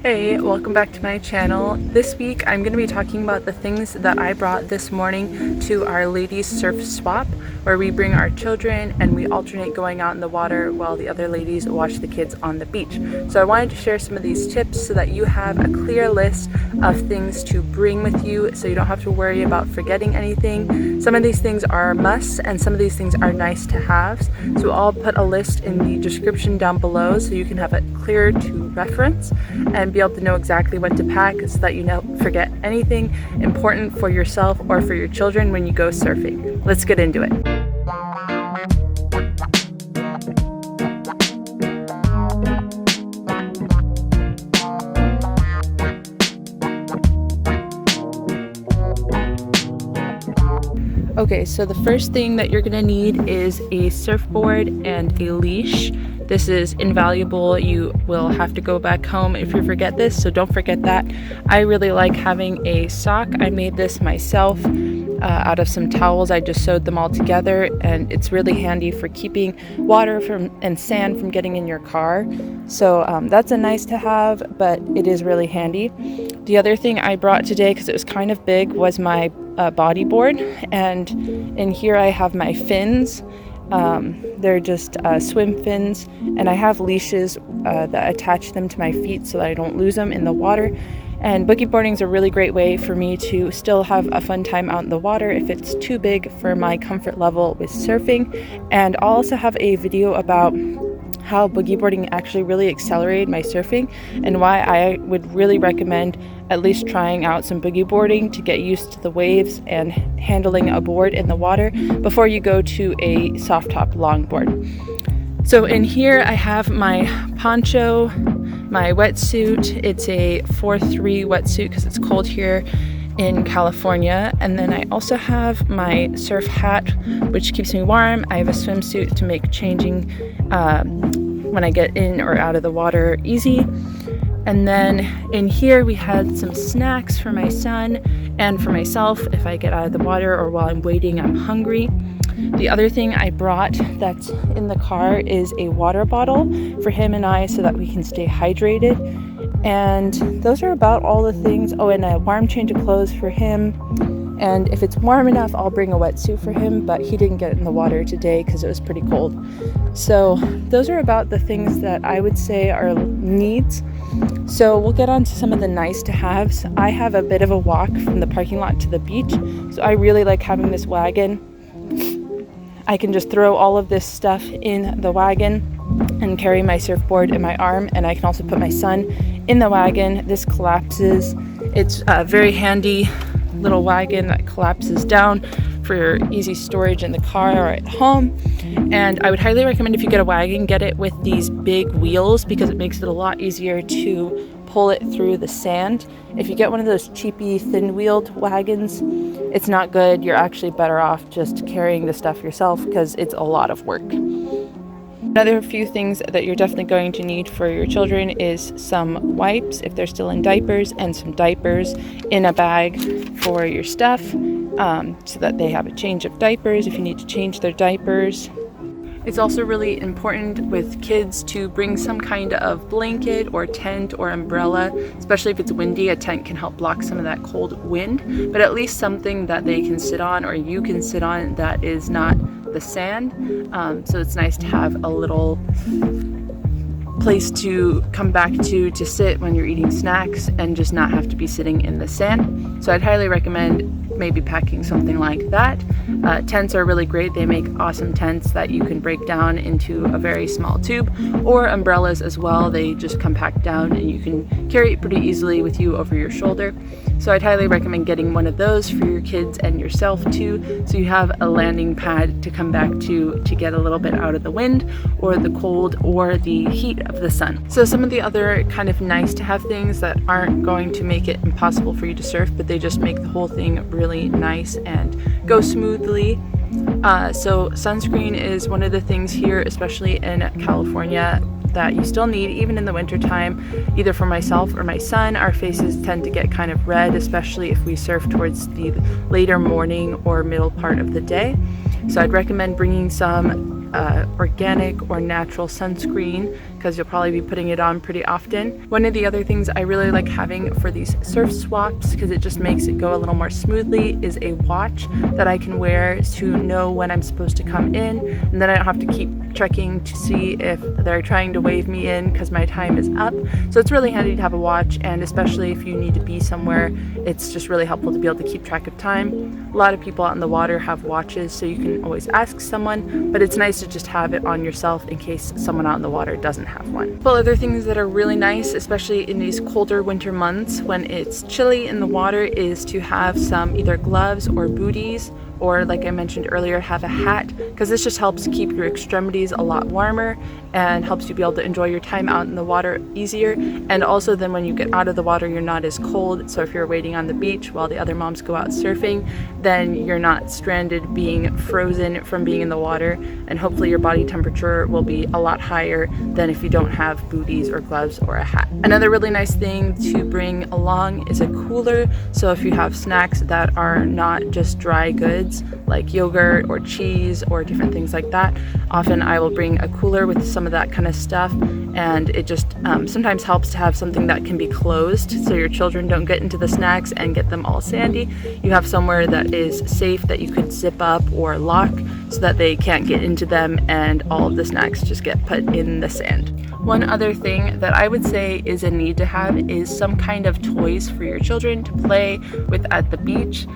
Hey, welcome back to my channel. This week I'm going to be talking about the things that I brought this morning to our ladies surf swap, where we bring our children and we alternate going out in the water while the other ladies watch the kids on the beach. So I wanted to share some of these tips so that you have a clear list of things to bring with you so you don't have to worry about forgetting anything. Some of these things are musts and some of these things are nice to have. So I'll put a list in the description down below so you can have it clear to reference and be able to know exactly what to pack so that you don't forget anything important for yourself or for your children when you go surfing. Let's get into it. Okay, so the first thing that you're gonna need is a surfboard and a leash. This is invaluable. You will have to go back home if you forget this, so don't forget that. I really like having a sock. I made this myself out of some towels. I just sewed them all together, and it's really handy for keeping water and sand from getting in your car. So that's a nice to have, but it is really handy. The other thing I brought today, because it was kind of big, was my bodyboard, and in here I have my fins. They're just swim fins, and I have leashes that attach them to my feet so that I don't lose them in the water. And boogie boarding is a really great way for me to still have a fun time out in the water if it's too big for my comfort level with surfing. And I'll also have a video about how boogie boarding actually really accelerated my surfing and why I would really recommend at least trying out some boogie boarding to get used to the waves and handling a board in the water before you go to a soft top longboard. So in here I have my poncho, my wetsuit. It's a 4-3 wetsuit because it's cold here in California. And then I also have my surf hat, which keeps me warm. I have a swimsuit to make changing when I get in or out of the water easy. And then in here we had some snacks for my son and for myself if I get out of the water or while I'm waiting, I'm hungry. The other thing I brought that's in the car is a water bottle for him and I so that we can stay hydrated. And those are about all the things. Oh, and a warm change of clothes for him. And if it's warm enough, I'll bring a wetsuit for him, but he didn't get in the water today because it was pretty cold. So those are about the things that I would say are needs. So we'll get on to some of the nice to haves. I have a bit of a walk from the parking lot to the beach, so I really like having this wagon. I can just throw all of this stuff in the wagon and carry my surfboard in my arm, and I can also put my son in the wagon. This collapses. It's a very handy little wagon that collapses down for easy storage in the car or at home. And I would highly recommend if you get a wagon, get it with these big wheels because it makes it a lot easier to pull it through the sand. If you get one of those cheapy thin-wheeled wagons, it's not good. You're actually better off just carrying the stuff yourself because it's a lot of work. Another few things that you're definitely going to need for your children is some wipes if they're still in diapers, and some diapers in a bag for your stuff so that they have a change of diapers if you need to change their diapers. It's also really important with kids to bring some kind of blanket or tent or umbrella, especially if it's windy. A tent can help block some of that cold wind, but at least something that they can sit on or you can sit on that is not the sand. So it's nice to have a little place to come back to sit when you're eating snacks and just not have to be sitting in the sand. So I'd highly recommend maybe packing something like that. Tents are really great. They make awesome tents that you can break down into a very small tube, or umbrellas as well. They just come packed down and you can carry it pretty easily with you over your shoulder. So I'd highly recommend getting one of those for your kids and yourself too, so you have a landing pad to come back to get a little bit out of the wind or the cold or the heat of the sun. So some of the other kind of nice to have things that aren't going to make it impossible for you to surf, but they just make the whole thing really nice and go smoothly. So sunscreen is one of the things here, especially in California, that you still need even in the winter time. Either for myself or my son, our faces tend to get kind of red, especially if we surf towards the later morning or middle part of the day. So I'd recommend bringing some organic or natural sunscreen, because you'll probably be putting it on pretty often. One of the other things I really like having for these surf swaps, because it just makes it go a little more smoothly, is a watch that I can wear to know when I'm supposed to come in, and then I don't have to keep checking to see if they're trying to wave me in because my time is up. So it's really handy to have a watch, and especially if you need to be somewhere, it's just really helpful to be able to keep track of time. A lot of people out in the water have watches, so you can always ask someone, but it's nice to just have it on yourself in case someone out in the water doesn't have one. Well, other things that are really nice, especially in these colder winter months when it's chilly in the water, is to have some either gloves or booties, or like I mentioned earlier, have a hat, because this just helps keep your extremities a lot warmer and helps you be able to enjoy your time out in the water easier. And also then when you get out of the water, you're not as cold. So if you're waiting on the beach while the other moms go out surfing, then you're not stranded being frozen from being in the water, and hopefully your body temperature will be a lot higher than if you don't have booties or gloves or a hat. Another really nice thing to bring along is a cooler. So if you have snacks that are not just dry goods like yogurt or cheese or different things like that, often I will bring a cooler with some of that kind of stuff, and it just sometimes helps to have something that can be closed so your children don't get into the snacks and get them all sandy. You have somewhere that is safe that you could zip up or lock so that they can't get into them and all of the snacks just get put in the sand. One other thing that I would say is a need to have is some kind of toys for your children to play with at the beach.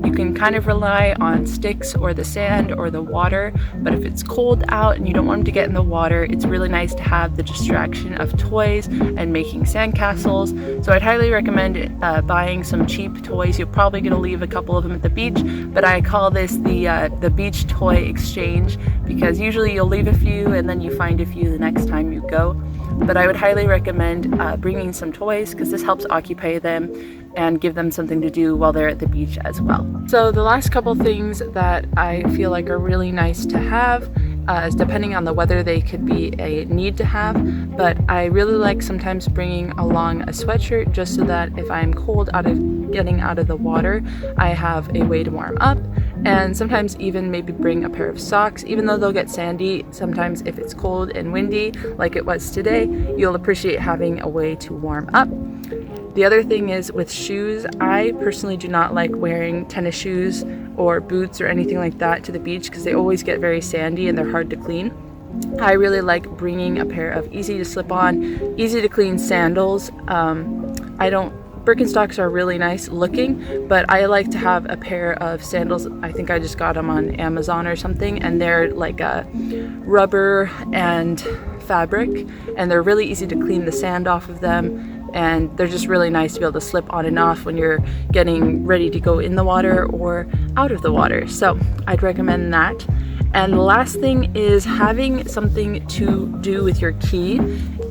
You can kind of rely on sticks or the sand or the water, but if it's cold out and you don't want them to get in the water, it's really nice to have the distraction of toys and making sandcastles. So I'd highly recommend buying some cheap toys. You're probably going to leave a couple of them at the beach, but I call this the beach toy exchange, because usually you'll leave a few and then you find a few the next time you go. But I would highly recommend bringing some toys, because this helps occupy them and give them something to do while they're at the beach as well. So the last couple things that I feel like are really nice to have, depending on the weather, they could be a need to have, but I really like sometimes bringing along a sweatshirt, just so that if I'm cold getting out of the water, I have a way to warm up. And sometimes even maybe bring a pair of socks, even though they'll get sandy. Sometimes if it's cold and windy like it was today, you'll appreciate having a way to warm up. The other thing is with shoes, I personally do not like wearing tennis shoes or boots or anything like that to the beach, because they always get very sandy and they're hard to clean. I really like bringing a pair of easy to slip on, easy to clean sandals. Birkenstocks are really nice looking, but I like to have a pair of sandals. I think I just got them on Amazon or something, and they're like a rubber and fabric, and they're really easy to clean the sand off of them. And they're just really nice to be able to slip on and off when you're getting ready to go in the water or out of the water. So I'd recommend that. And the last thing is having something to do with your key.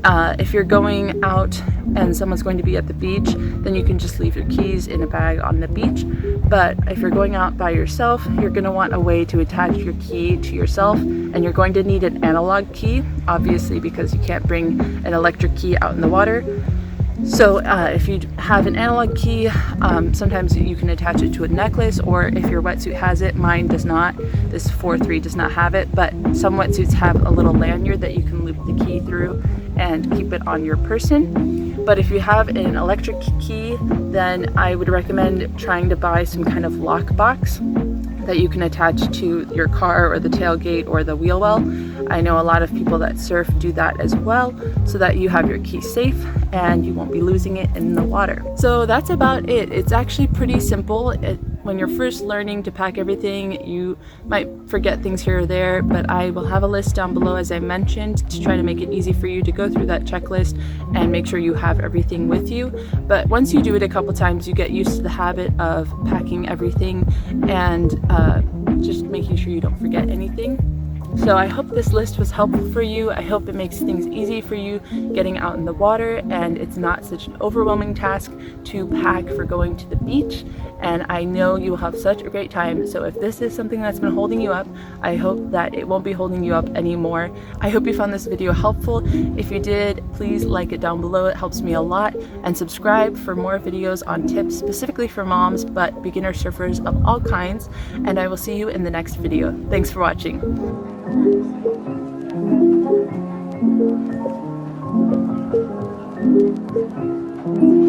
If you're going out and someone's going to be at the beach, then you can just leave your keys in a bag on the beach. But if you're going out by yourself, you're going to want a way to attach your key to yourself, and you're going to need an analog key, obviously, because you can't bring an electric key out in the water. So if you have an analog key, sometimes you can attach it to a necklace, or if your wetsuit has it, mine does not. This 4-3 does not have it, but some wetsuits have a little lanyard that you can loop the key through and keep it on your person. But if you have an electric key, then I would recommend trying to buy some kind of lock box that you can attach to your car or the tailgate or the wheel well. I know a lot of people that surf do that as well, so that you have your key safe and you won't be losing it in the water. So that's about it. It's actually pretty simple. When you're first learning to pack everything, you might forget things here or there, but I will have a list down below, as I mentioned, to try to make it easy for you to go through that checklist and make sure you have everything with you. But once you do it a couple times, you get used to the habit of packing everything and just making sure you don't forget anything. So I hope this list was helpful for you. I hope it makes things easy for you getting out in the water, and it's not such an overwhelming task to pack for going to the beach. And I know you will have such a great time. So if this is something that's been holding you up, I hope that it won't be holding you up anymore. I hope you found this video helpful. If you did, please like it down below. It helps me a lot. And subscribe for more videos on tips specifically for moms, but beginner surfers of all kinds. And I will see you in the next video. Thanks for watching. Thank you.